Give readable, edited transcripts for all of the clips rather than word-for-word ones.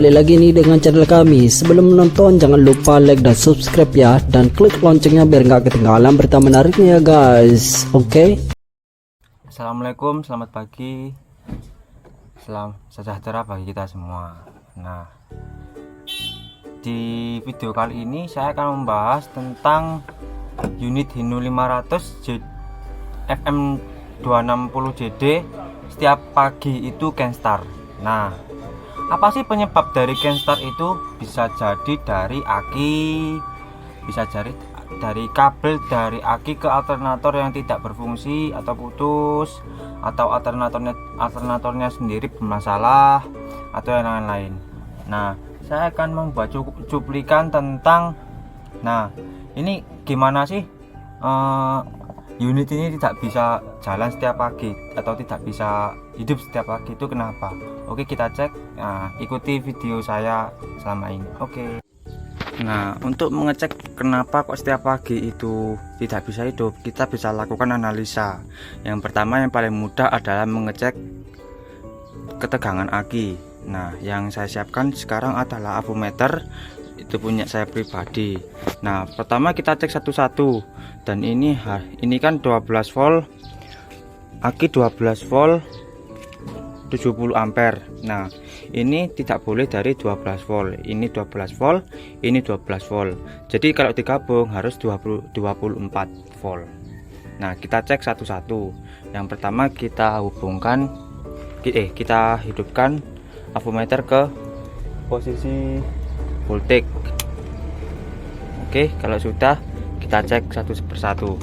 kembali lagi nih dengan channel kami. Sebelum menonton jangan lupa like dan subscribe ya, dan klik loncengnya biar nggak ketinggalan berita menariknya ya guys. Oke? Assalamualaikum, selamat pagi, salam sejahtera bagi kita semua. Nah, di video kali ini saya akan membahas tentang unit Hino 500 FM 260 JD setiap pagi itu Kenstar. Nah, apa sih penyebab dari Kenstar itu? Bisa jadi dari aki, bisa jadi dari kabel dari aki ke alternator yang tidak berfungsi atau putus, atau alternatornya sendiri bermasalah, atau yang lain-lain. Nah, saya akan membuat cuplikan tentang, nah ini gimana sih unit ini tidak bisa jalan setiap pagi atau tidak bisa hidup setiap pagi, itu kenapa? Oke, kita cek. Nah, ikuti video saya selama ini. Oke. Nah, untuk mengecek kenapa kok setiap pagi itu tidak bisa hidup, kita bisa lakukan analisa. Yang pertama, yang paling mudah adalah mengecek ketegangan aki. Nah, yang saya siapkan sekarang adalah avometer, itu punya saya pribadi. Nah, pertama kita cek satu-satu. Dan ini kan 12 volt, aki 12 volt 70 ampere. Nah, ini tidak boleh dari 12 volt. Ini 12 volt, ini 12 volt. Jadi kalau digabung harus 24 volt. Nah, kita cek satu-satu. Yang pertama kita hidupkan avometer ke posisi voltage. Oke, kalau sudah kita cek satu persatu.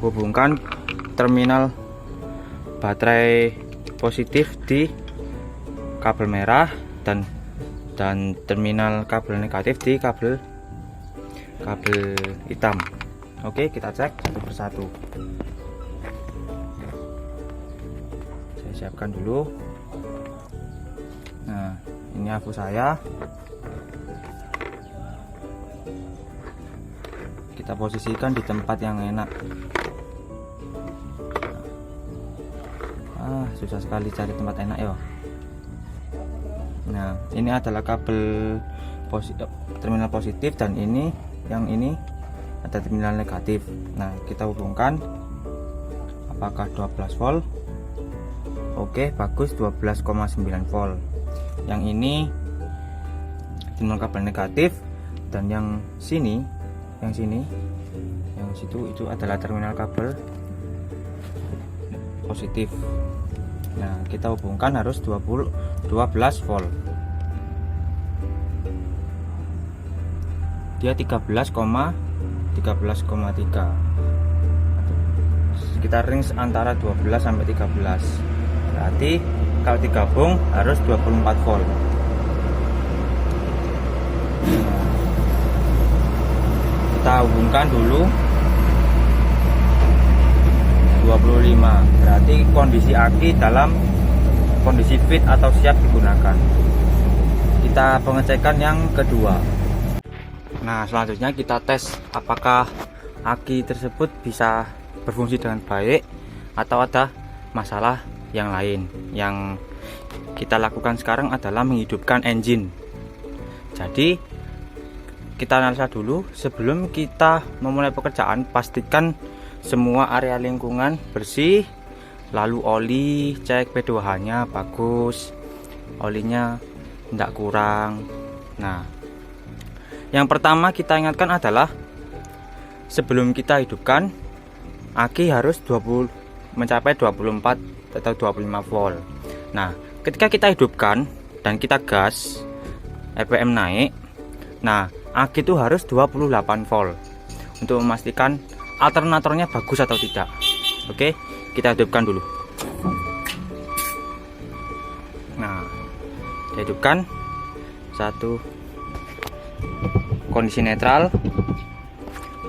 Hubungkan terminal baterai positif di kabel merah dan terminal kabel negatif di kabel hitam. Oke, kita cek satu persatu. Saya siapkan dulu. Nah, ini aku saya. Kita posisikan di tempat yang enak. Susah sekali cari tempat enak ya. Nah, ini adalah kabel terminal positif, dan ini ada terminal negatif. Nah, kita hubungkan apakah 12 volt. Oke, bagus, 12,9 volt. Yang ini terminal kabel negatif, dan yang situ itu adalah terminal kabel positif. Nah, kita hubungkan harus 12 volt. Dia 13,3. Sekitar range antara 12 sampai 13. Berarti kalau digabung harus 24 volt. Kita hubungkan dulu 25. Berarti kondisi aki dalam kondisi fit atau siap digunakan. Kita pengecekan yang kedua. Nah, selanjutnya kita tes apakah aki tersebut bisa berfungsi dengan baik atau ada masalah yang lain. Yang kita lakukan sekarang adalah menghidupkan engine. Jadi kita analisa dulu. Sebelum kita memulai pekerjaan, pastikan semua area lingkungan bersih. Lalu oli, cek P2H nya bagus, olinya tidak kurang. Nah, yang pertama kita ingatkan adalah sebelum kita hidupkan, aki harus mencapai 24 atau 25 volt. Nah, ketika kita hidupkan dan kita gas, RPM naik. Nah, aki itu harus 28 volt untuk memastikan alternatornya bagus atau tidak. Oke, kita hidupkan dulu. Nah, kita hidupkan satu, kondisi netral.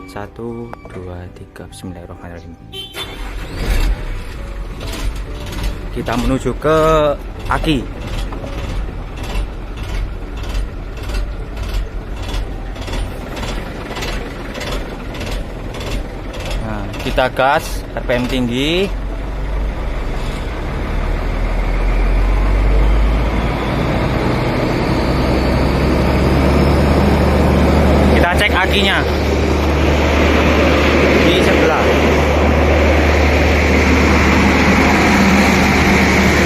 1, 2, 3. Bismillahirrahmanirrahim. Kita menuju ke aki. Nah, kita gas, RPM tinggi. kakinya di sebelah.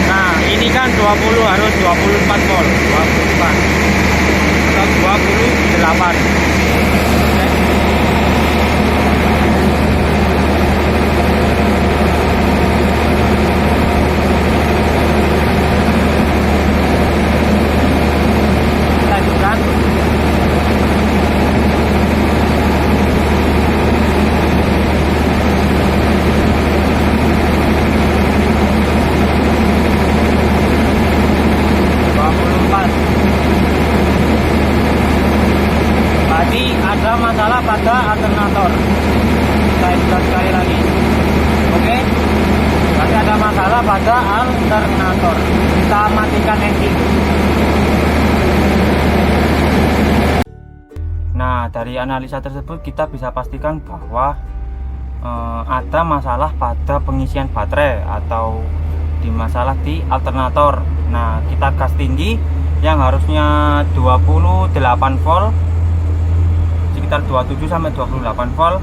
Nah ini kan 20 harus 24 volt, 24 atau 28. Lanjutkan. Tadi ada masalah pada alternator. Saya buka sekali lagi. Oke. Tadi ada masalah pada alternator. Kita matikan engine. Nah, dari analisa tersebut kita bisa pastikan bahwa ada masalah pada pengisian baterai atau di masalah di alternator. Nah, kita gas tinggi yang harusnya 28 volt sekitar 27 sampai 28 volt,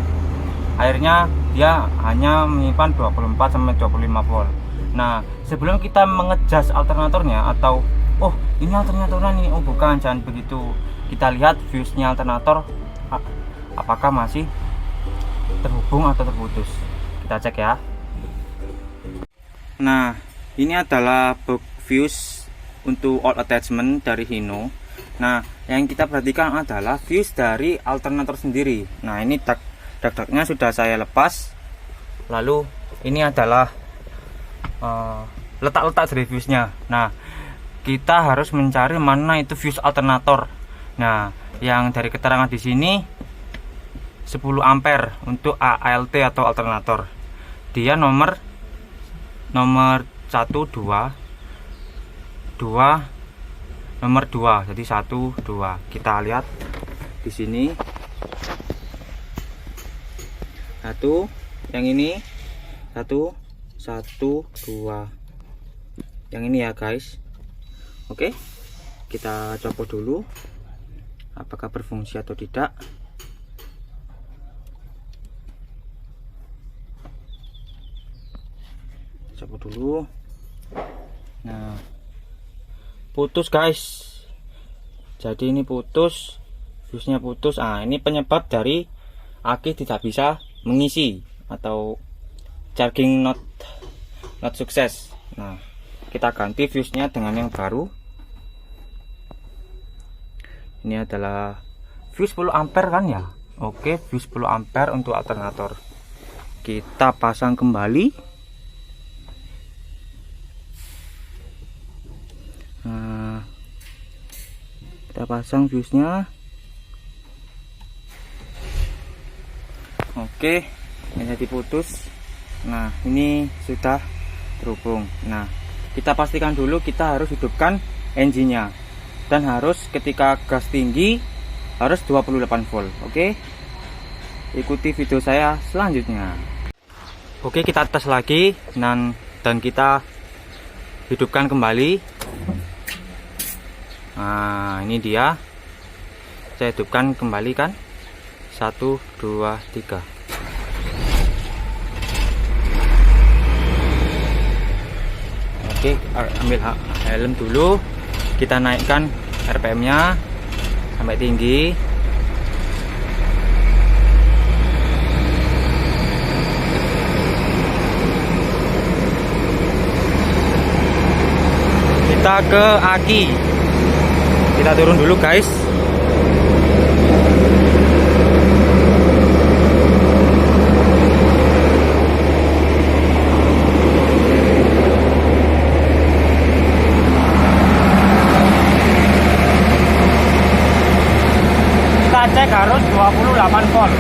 akhirnya dia hanya menyimpan 24 sampai 25 volt. Nah, sebelum kita mengejas alternatornya atau oh ini alternatornya nih, oh bukan, jangan begitu. Kita lihat fuse-nya alternator apakah masih terhubung atau terputus. Kita cek ya. Nah, ini adalah box fuse untuk all attachment dari Hino. Nah, yang kita perhatikan adalah fuse dari alternator sendiri. Nah, ini dak-daknya sudah saya lepas. Lalu ini adalah letak-letak dari fuse-nya. Nah, kita harus mencari mana itu fuse alternator. Nah, yang dari keterangan di sini 10 ampere untuk ALT atau alternator. Dia nomor 1 2 nomor 2, jadi 1 2. Kita lihat di sini 1, yang ini 1 2, yang ini ya guys. Oke, kita copot dulu apakah berfungsi atau tidak. Copot dulu. Nah, putus guys, jadi ini putus, fuse-nya putus. Ah, ini penyebab dari aki tidak bisa mengisi atau charging not sukses. Nah, kita ganti fuse-nya dengan yang baru. Ini adalah fuse 10 ampere kan ya. Oke, fuse 10 ampere untuk alternator. Kita pasang kembali. Nah, kita pasang fuse-nya. Oke, ini jadi putus. Nah, ini sudah terhubung. Nah, kita pastikan dulu kita harus hidupkan engine-nya, dan harus ketika gas tinggi harus 28 volt. Oke, ikuti video saya selanjutnya. Oke, kita tes lagi dan kita hidupkan kembali. Nah, ini dia, saya hidupkan kembali kan. 1 2 3. Oke, ambil helm dulu. Kita naikkan RPM nya sampai tinggi. Kita ke aki. Kita turun dulu guys. Kita cek harus 28 volt.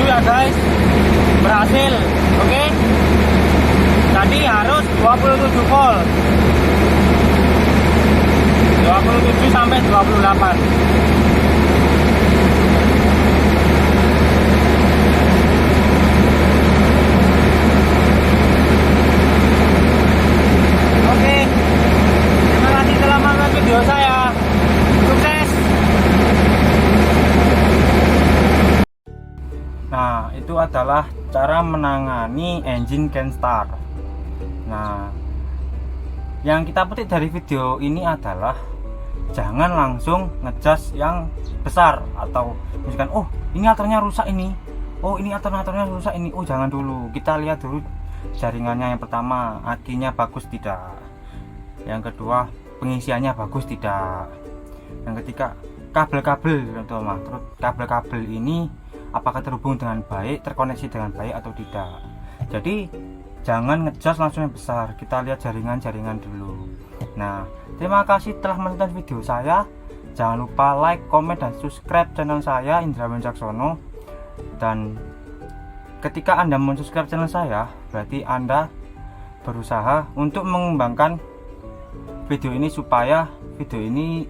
Ya guys, berhasil. Oke, tadi harus 24 27 volt, 27 sampai 28. Oke, terima kasih telah menonton video saya. Sukses. Nah, itu adalah cara menangani engine Kenstar. Nah, yang kita petik dari video ini adalah jangan langsung ngecas yang besar, atau misalkan oh ini alternya rusak ini, oh ini alternatornya rusak ini, oh jangan dulu. Kita lihat dulu jaringannya. Yang pertama, akinya bagus tidak, yang kedua pengisiannya bagus tidak, yang ketiga kabel-kabel, terus kabel-kabel ini apakah terhubung dengan baik, terkoneksi dengan baik atau tidak. Jadi jangan ngejudge langsung yang besar, kita lihat jaringan-jaringan dulu. Nah, terima kasih telah menonton video saya. Jangan lupa like, komen, dan subscribe channel saya, Indra Wijaksono. Dan ketika Anda mensubscribe channel saya, berarti Anda berusaha untuk mengembangkan video ini supaya video ini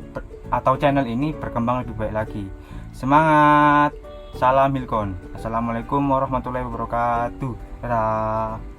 atau channel ini berkembang lebih baik lagi. Semangat! Salam Hilkon. Assalamualaikum warahmatullahi wabarakatuh. Dadah.